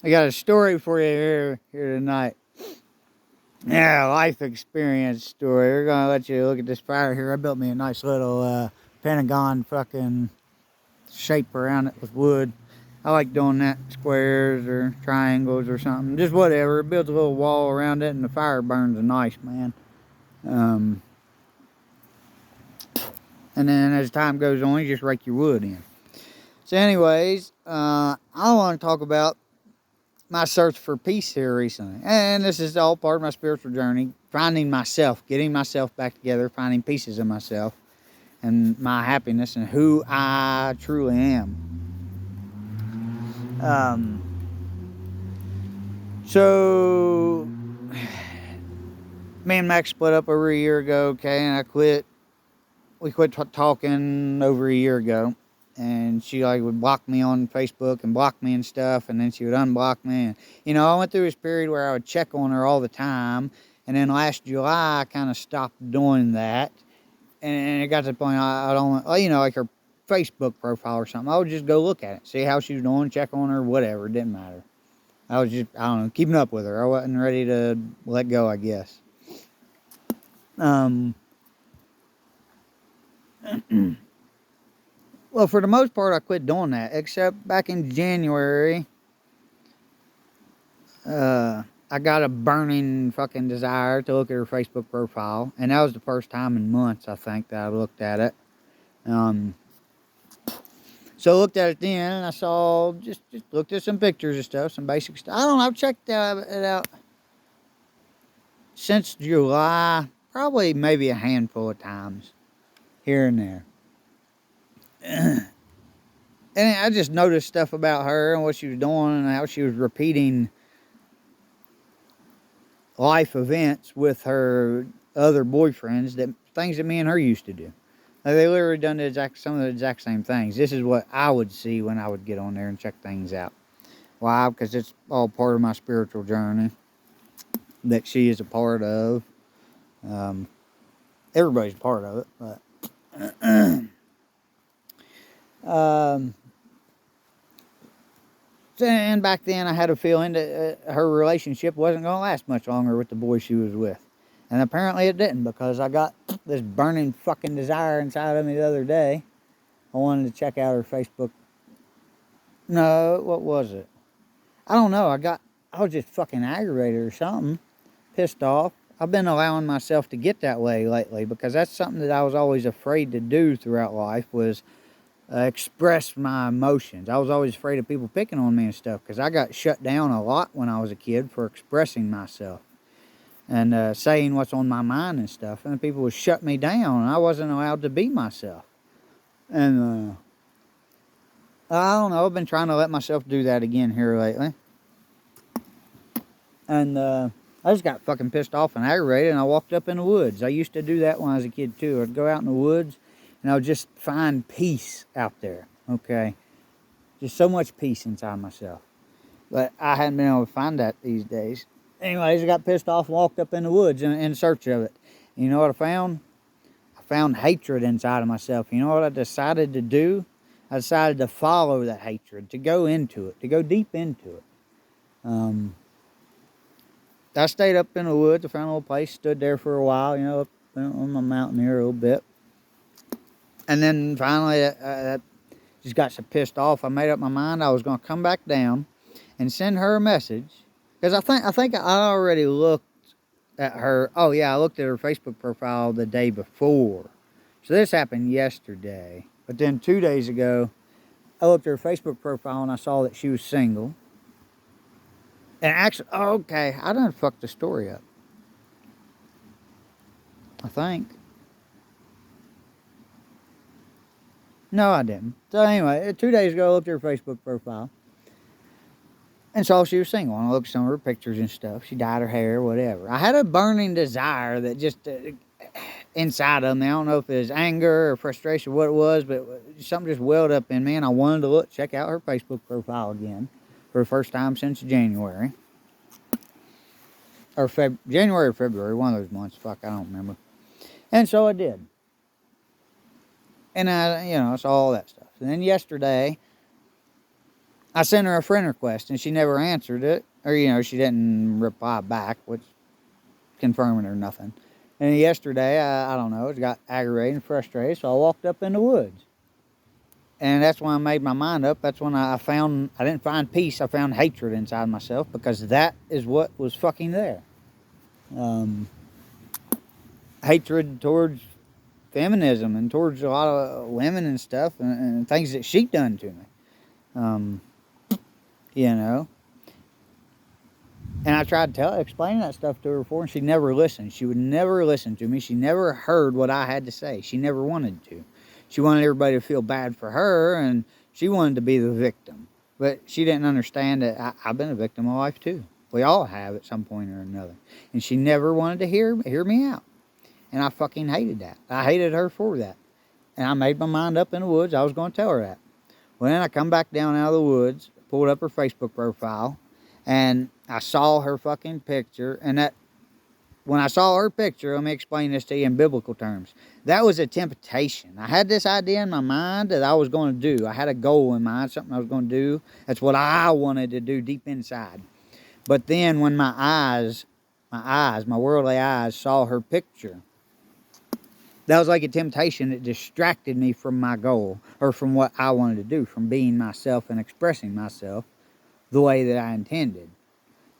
I got a story for you here tonight. Yeah, life experience story. We're gonna let you look at this fire here. I built me a nice little pentagon fucking shape around it with wood. I like doing that, squares or triangles or something, just whatever. It builds a little wall around it, and the fire burns nice, man. Um, and then as time goes on, you just rake your wood in. So, anyways, I want to talk about my search for peace here recently. And this is all part of my spiritual journey, finding myself, getting myself back together, finding pieces of myself and my happiness and who I truly am. Um, so, me and Max split up over a year ago, okay, and I quit. We quit talking over a year ago. And she like would block me on Facebook and block me and stuff, and then she would unblock me. And I went through this period where I would check on her all the time, and then last July I kind of stopped doing that, and it got to the point I don't, like her Facebook profile or something. I would just go look at it, see how she was doing, check on her, whatever. It didn't matter. I was just, I don't know, keeping up with her. I wasn't ready to let go, I guess. Um, well, for the most part, I quit doing that, except back in January. I got a burning fucking desire to look at her Facebook profile, and that was the first time in months, I think, that I looked at it. Um, so I looked at it then, and I saw, just looked at some pictures and stuff, some basic stuff. I don't know, I've checked it out since July, probably maybe a handful of times, here and there. And I just noticed stuff about her and what she was doing and how she was repeating life events with her other boyfriends, that things that me and her used to do. Like they literally done some of the exact same things. This is what I would see when I would get on there and check things out. Why? Because it's all part of my spiritual journey that she is a part of. Um, Everybody's a part of it, but um, and back then I had a feeling that her relationship wasn't going to last much longer with the boy she was with. And apparently it didn't, because I got this burning fucking desire inside of me the other day. I wanted to check out her Facebook. No, what was it? I don't know. I was just fucking aggravated or something. Pissed off. I've been allowing myself to get that way lately, because that's something that I was always afraid to do throughout life, was express my emotions. I was always afraid of people picking on me and stuff, because I got shut down a lot when I was a kid for expressing myself and saying what's on my mind and stuff. And people would shut me down, and I wasn't allowed to be myself. And I don't know. I've been trying to let myself do that again here lately. And I just got fucking pissed off and aggravated, and I walked up in the woods. I used to do that when I was a kid too. I'd go out in the woods, and I would just find peace out there. Okay, just so much peace inside myself. But I hadn't been able to find that these days. Anyways, I got pissed off and walked up in the woods in search of it. You know what I found? I found hatred inside of myself. You know what I decided to do? I decided to follow that hatred, to go into it, to go deep into it. I stayed up in the woods. I found a little place, stood there for a while, up on the mountain here a little bit. And then finally, I just got so pissed off, I made up my mind I was going to come back down and send her a message. Because I think I already looked at her. Oh, yeah, I looked at her Facebook profile the day before. So this happened yesterday. But then 2 days ago, I looked at her Facebook profile and I saw that she was single. And actually, okay, I done fucked the story up, I think. No, I didn't. So anyway, 2 days ago, I looked at her Facebook profile and saw she was single. And I looked at some of her pictures and stuff. She dyed her hair, whatever. I had a burning desire that just inside of me. I don't know if it was anger or frustration, what it was, but something just welled up in me, and I wanted to check out her Facebook profile again for the first time since January. Or January or February, one of those months. Fuck, I don't remember. And so I did. And I saw all that stuff. And then yesterday, I sent her a friend request and she never answered it. Or, she didn't reply back, which confirming or nothing. And yesterday, I don't know, it got aggravated and frustrated, so I walked up in the woods. And that's when I made my mind up. That's when I didn't find peace, I found hatred inside myself, because that is what was fucking there. Hatred towards feminism and towards a lot of women and stuff, and things that she done to me. And I tried explaining that stuff to her before, and she never listened. She would never listen to me. She never heard what I had to say. She never wanted to. She wanted everybody to feel bad for her, and she wanted to be the victim. But she didn't understand that I've been a victim of life too. We all have at some point or another. And she never wanted to hear me out. And I fucking hated that. I hated her for that. And I made my mind up in the woods. I was going to tell her that. Well, then I come back down out of the woods, pulled up her Facebook profile, and I saw her fucking picture. And when I saw her picture, let me explain this to you in biblical terms. That was a temptation. I had this idea in my mind that I was going to do. I had a goal in mind, something I was going to do. That's what I wanted to do deep inside. But then when my worldly eyes saw her picture, that was like a temptation that distracted me from my goal, or from what I wanted to do, from being myself and expressing myself the way that I intended.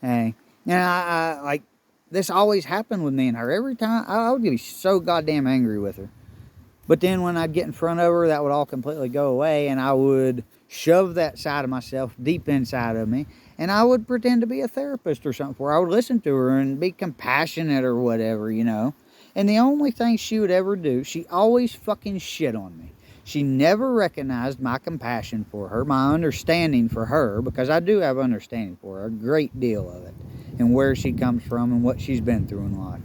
And I like, this always happened with me and her. Every time, I would get so goddamn angry with her. But then when I'd get in front of her, that would all completely go away, and I would shove that side of myself deep inside of me, and I would pretend to be a therapist or something, where I would listen to her and be compassionate or whatever, And the only thing she would ever do, she always fucking shit on me. She never recognized my compassion for her, my understanding for her, because I do have understanding for her, a great deal of it, and where she comes from and what she's been through in life.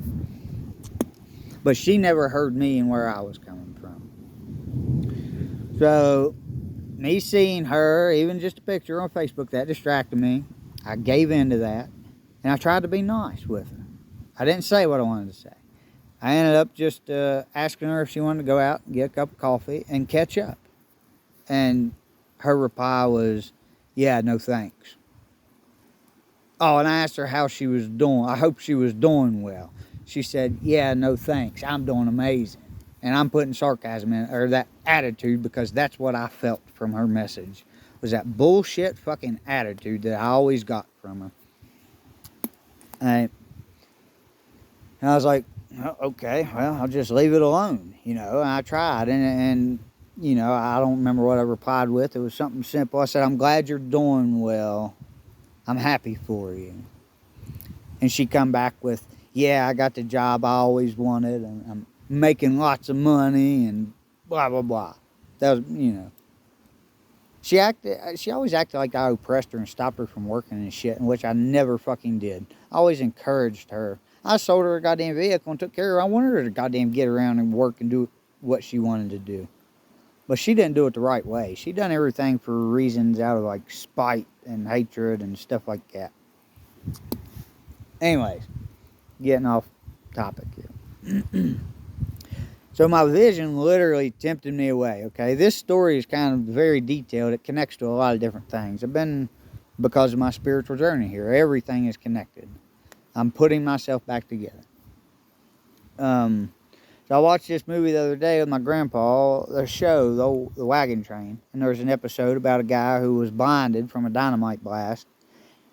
But she never heard me and where I was coming from. So, me seeing her, even just a picture on Facebook, that distracted me. I gave in to that, and I tried to be nice with her. I didn't say what I wanted to say. I ended up just asking her if she wanted to go out and get a cup of coffee and catch up. And her reply was, yeah, no thanks. Oh, and I asked her how she was doing. I hope she was doing well. She said, yeah, no thanks. I'm doing amazing. And I'm putting sarcasm in, or that attitude, because that's what I felt from her message, was that bullshit fucking attitude that I always got from her. And I was like, well, okay, well, I'll just leave it alone, And I tried, and I don't remember what I replied with. It was something simple. I said, I'm glad you're doing well. I'm happy for you. And she come back with, yeah, I got the job I always wanted, and I'm making lots of money, and blah, blah, blah. That was, She always acted like I oppressed her and stopped her from working and shit, in which I never fucking did. I always encouraged her. I sold her a goddamn vehicle and took care of her. I wanted her to goddamn get around and work and do what she wanted to do. But she didn't do it the right way. She done everything for reasons out of like spite and hatred and stuff like that. Anyways, getting off topic here. So my vision literally tempted me away, okay? This story is kind of very detailed. It connects to a lot of different things. Because of my spiritual journey here, everything is connected. I'm putting myself back together. So I watched this movie the other day with my grandpa, the show, the Wagon Train. And there was an episode about a guy who was blinded from a dynamite blast.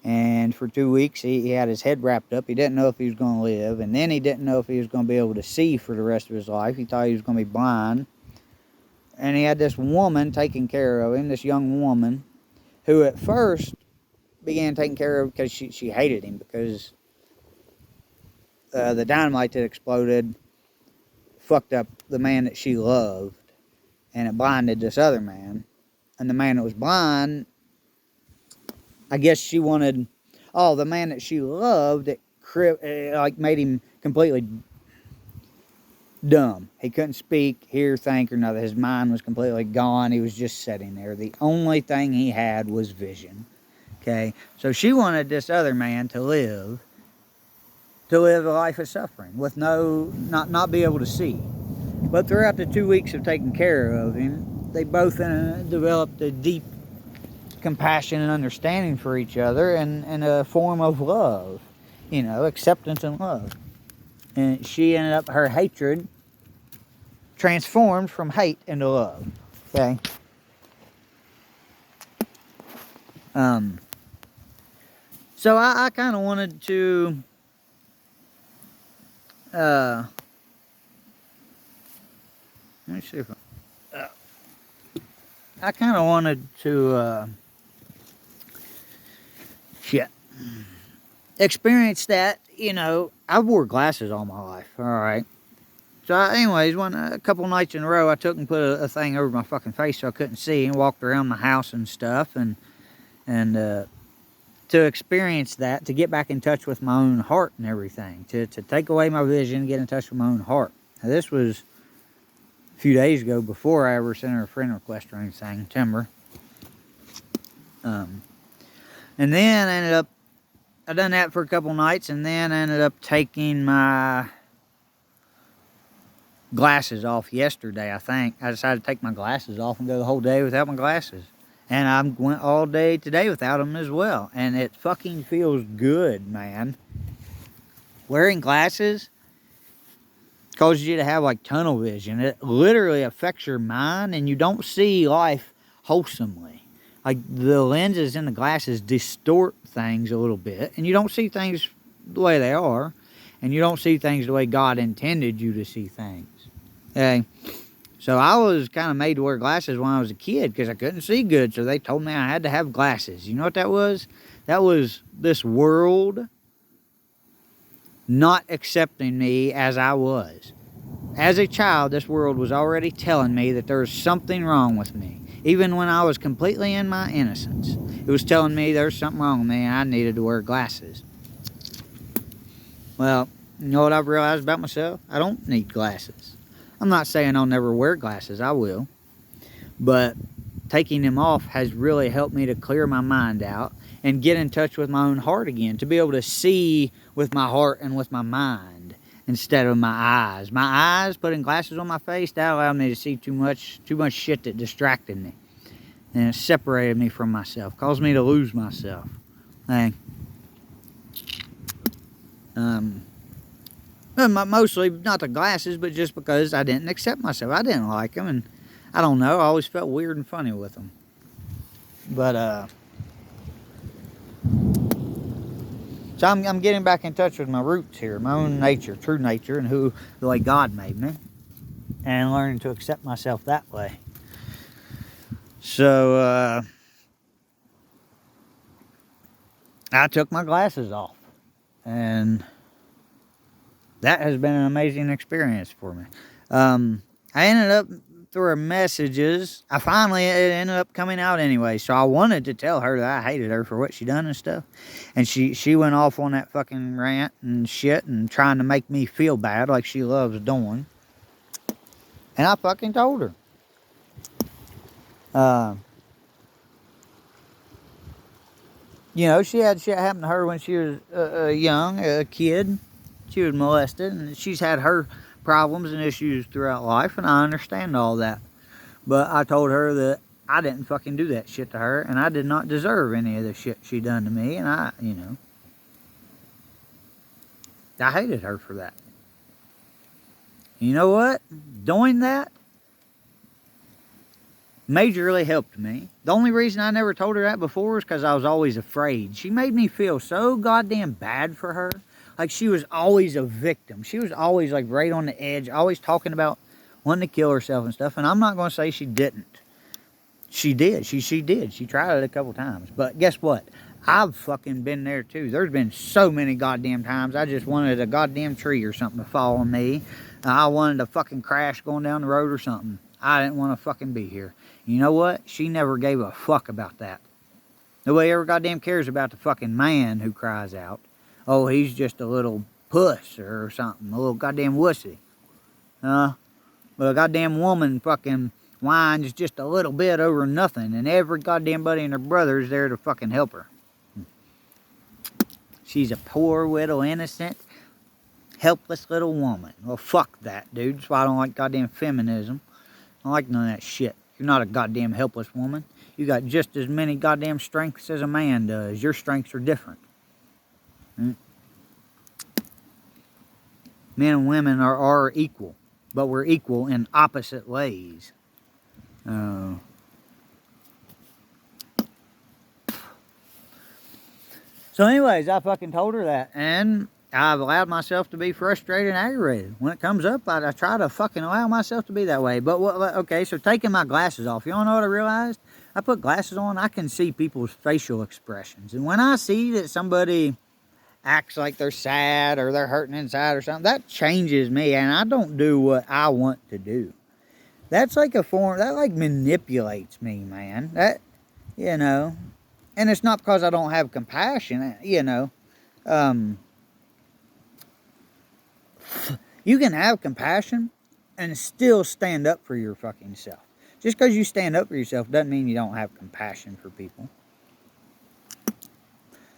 And for 2 weeks, he had his head wrapped up. He didn't know if he was going to live. And then he didn't know if he was going to be able to see for the rest of his life. He thought he was going to be blind. And he had this woman taking care of him, this young woman, who at first began taking care of him because she hated him, because the dynamite that exploded fucked up the man that she loved, and it blinded this other man. And the man that was blind, I guess she wanted, the man that she loved, it made him completely dumb. He couldn't speak, hear, think, or nothing. His mind was completely gone. He was just sitting there. The only thing he had was vision. Okay, so she wanted this other man to live a life of suffering with not be able to see. But throughout the 2 weeks of taking care of him, they both developed a deep compassion and understanding for each other, and a form of love, you know, acceptance and love. And she ended up, her hatred transformed from hate into love. Okay. So I kind of wanted to let me see if I kind of wanted to experience that. You know, I wore glasses all my life. All right. So anyways, a couple nights in a row, I took and put a thing over my fucking face so I couldn't see, and walked around my house and stuff, and to experience that, to get back in touch with my own heart and everything, to take away my vision and get in touch with my own heart. Now, this was a few days ago, before I ever sent her a friend request or anything, Timber. And then I done that for a couple nights, and then I ended up taking my glasses off yesterday, I think. I decided to take my glasses off and go the whole day without my glasses. And I went all day today without them as well. And it fucking feels good, man. Wearing glasses causes you to have like tunnel vision. It literally affects your mind, and you don't see life wholesomely. Like, the lenses in the glasses distort things a little bit, and you don't see things the way they are, and you don't see things the way God intended you to see things. Okay? So I was kind of made to wear glasses when I was a kid because I couldn't see good, so they told me I had to have glasses. You know what that was? That was this world not accepting me as I was. As a child, this world was already telling me that there was something wrong with me. Even when I was completely in my innocence, it was telling me there was something wrong with me and I needed to wear glasses. Well, you know what I've realized about myself? I don't need glasses. I'm not saying I'll never wear glasses, I will. But taking them off has really helped me to clear my mind out and get in touch with my own heart again, to be able to see with my heart and with my mind instead of my eyes. My eyes, putting glasses on my face, that allowed me to see too much shit that distracted me. And it separated me from myself, caused me to lose myself. Hey. Mostly not the glasses, but just because I didn't accept myself. I didn't like them, and I don't know, I always felt weird and funny with them. But so I'm getting back in touch with my roots here, my own nature, true nature, and the way God made me, and learning to accept myself that way. So I took my glasses off, and that has been an amazing experience for me. I ended up, through her messages, it ended up coming out anyway. So I wanted to tell her that I hated her for what she done and stuff. And she went off on that fucking rant and shit and trying to make me feel bad like she loves doing. And I fucking told her. You know, she had shit happen to her when she was young, a kid. She was molested, and she's had her problems and issues throughout life, and I understand all that. But I told her that I didn't fucking do that shit to her, and I did not deserve any of the shit she done to me, and I hated her for that. You know what? Doing that majorly helped me. The only reason I never told her that before is because I was always afraid. She made me feel so goddamn bad for her. Like, she was always a victim. She was always, like, right on the edge, always talking about wanting to kill herself and stuff. And I'm not going to say she didn't. She did. She did. She tried it a couple times. But guess what? I've fucking been there, too. There's been so many goddamn times I just wanted a goddamn tree or something to fall on me. I wanted to fucking crash going down the road or something. I didn't want to fucking be here. You know what? She never gave a fuck about that. Nobody ever goddamn cares about the fucking man who cries out. Oh, he's just a little puss or something, a little goddamn wussy. But a goddamn woman fucking whines just a little bit over nothing, and every goddamn buddy and her brother is there to fucking help her. She's a poor, little, innocent, helpless little woman. Well, fuck that, dude. That's why I don't like goddamn feminism. I don't like none of that shit. You're not a goddamn helpless woman. You got just as many goddamn strengths as a man does. Your strengths are different. Hmm? Men and women are equal, but we're equal in opposite ways. So anyways, I fucking told her that, and I've allowed myself to be frustrated and aggravated. When it comes up, I try to fucking allow myself to be that way. But okay, so taking my glasses off, you all know what I realized? I put glasses on, I can see people's facial expressions. And when I see that somebody acts like they're sad or they're hurting inside or something, that changes me, and I don't do what I want to do. That's like a form, that like manipulates me, man. That, you know, and it's not because I don't have compassion, you know. You can have compassion and still stand up for your fucking self. Just because you stand up for yourself doesn't mean you don't have compassion for people.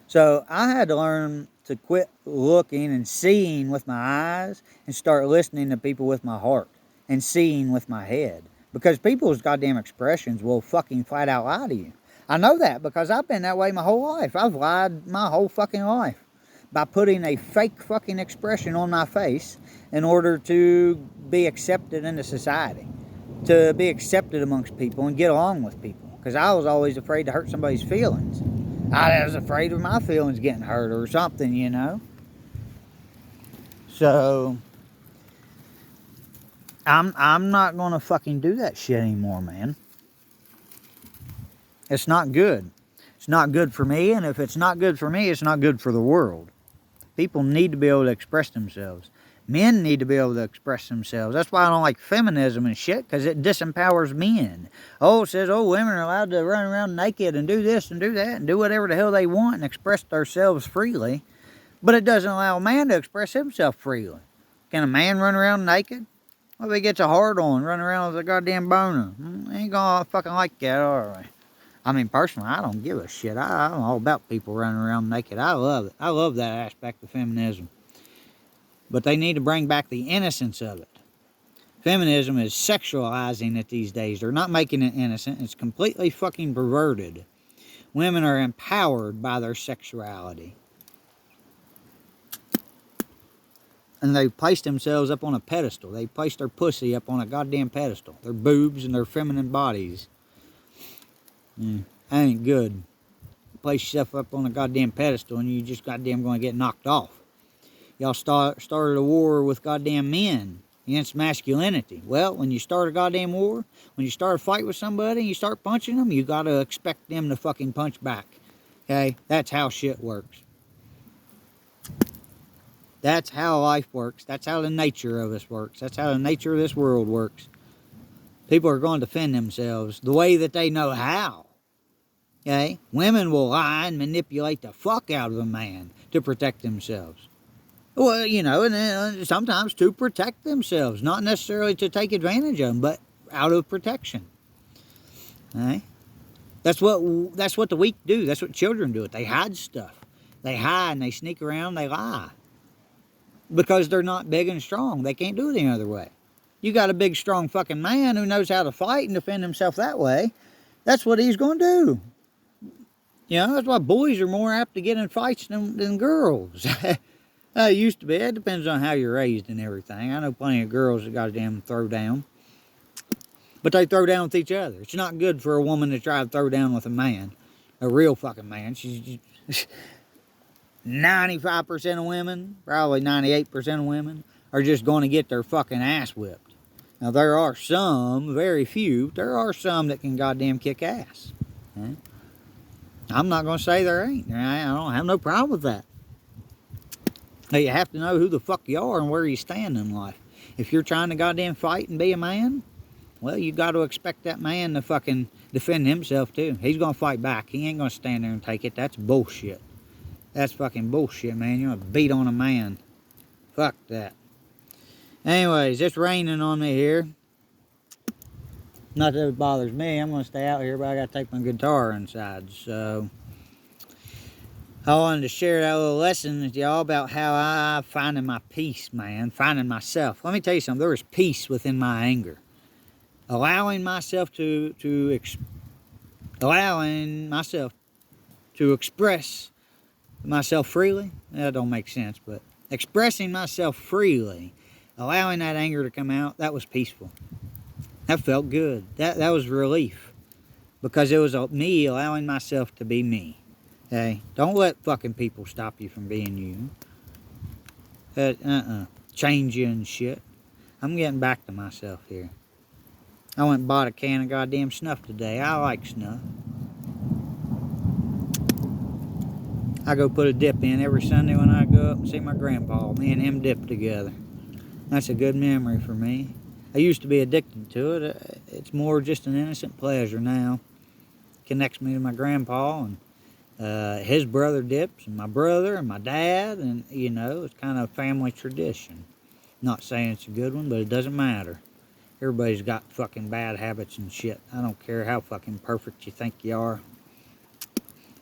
So I had to learn to quit looking and seeing with my eyes and start listening to people with my heart and seeing with my head. Because people's goddamn expressions will fucking flat out lie to you. I know that because I've been that way my whole life. I've lied my whole fucking life by putting a fake fucking expression on my face in order to be accepted into society, to be accepted amongst people and get along with people. Because I was always afraid to hurt somebody's feelings. I was afraid of my feelings getting hurt or something, you know. So I'm not gonna fucking do that shit anymore, man. It's not good. It's not good for me, and if it's not good for me, it's not good for the world. People need to be able to express themselves. Men need to be able to express themselves. That's why I don't like feminism and shit, because it disempowers men. Oh, it says, oh, women are allowed to run around naked and do this and do that and do whatever the hell they want and express themselves freely. But it doesn't allow a man to express himself freely. Can a man run around naked? Well, if he gets a hard on, run around with a goddamn boner. Ain't gonna fucking like that, are we? I mean, personally, I don't give a shit. I'm all about people running around naked. I love it. I love that aspect of feminism. But they need to bring back the innocence of it. Feminism is sexualizing it these days. They're not making it innocent. It's completely fucking perverted. Women are empowered by their sexuality. And they've placed themselves up on a pedestal. They've placed their pussy up on a goddamn pedestal. Their boobs and their feminine bodies. That ain't good. You place yourself up on a goddamn pedestal and you just goddamn gonna get knocked off. Y'all started a war with goddamn men against masculinity. Well, when you start a goddamn war, when you start a fight with somebody and you start punching them, you gotta expect them to fucking punch back. Okay? That's how shit works. That's how life works. That's how the nature of us works. That's how the nature of this world works. People are going to defend themselves the way that they know how. Okay? Women will lie and manipulate the fuck out of a man to protect themselves. Well, you know, and sometimes to protect themselves. Not necessarily to take advantage of them, but out of protection. Okay? That's what the weak do. That's what children do. They hide stuff. They hide and they sneak around and they lie. Because they're not big and strong. They can't do it any other way. You got a big, strong fucking man who knows how to fight and defend himself that way. That's what he's going to do. You know, that's why boys are more apt to get in fights than girls. It used to be. It depends on how you're raised and everything. I know plenty of girls that goddamn throw down. But they throw down with each other. It's not good for a woman to try to throw down with a man. A real fucking man. She's 95% of women, probably 98% of women, are just going to get their fucking ass whipped. Now, there are some, very few, there are some that can goddamn kick ass. Okay? I'm not going to say there ain't. I don't have no problem with that. But you have to know who the fuck you are and where you stand in life. If you're trying to goddamn fight and be a man, well, you got to expect that man to fucking defend himself too. He's going to fight back. He ain't going to stand there and take it. That's bullshit. That's fucking bullshit, man. You're going to beat on a man. Fuck that. Anyways, it's raining on me here. Not that it bothers me. I'm going to stay out here, but I got to take my guitar inside. So I wanted to share that little lesson with y'all about how I'm finding my peace, man. Finding myself. Let me tell you something. There is peace within my anger. Allowing myself to allowing myself to express myself freely. That don't make sense, but expressing myself freely, allowing that anger to come out, that was peaceful. That felt good. That was relief. Because it was me allowing myself to be me. Okay? Don't let fucking people stop you from being you. Change you and shit. I'm getting back to myself here. I went and bought a can of goddamn snuff today. I like snuff. I go put a dip in every Sunday when I go up and see my grandpa. Me and him dip together. That's a good memory for me. I used to be addicted to it. It's more just an innocent pleasure now. Connects me to my grandpa, and his brother dips, and my brother and my dad, and you know, it's kind of a family tradition. Not saying it's a good one, but it doesn't matter. Everybody's got fucking bad habits and shit. I don't care how fucking perfect you think you are.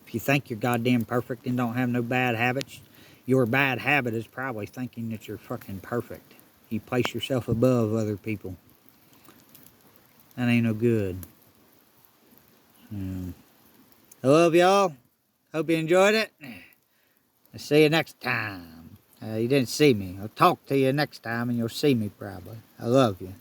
If you think you're goddamn perfect and don't have no bad habits, your bad habit is probably thinking that you're fucking perfect. You place yourself above other people. That ain't no good. I love y'all. Hope you enjoyed it. I'll see you next time. You didn't see me. I'll talk to you next time and you'll see me probably. I love you.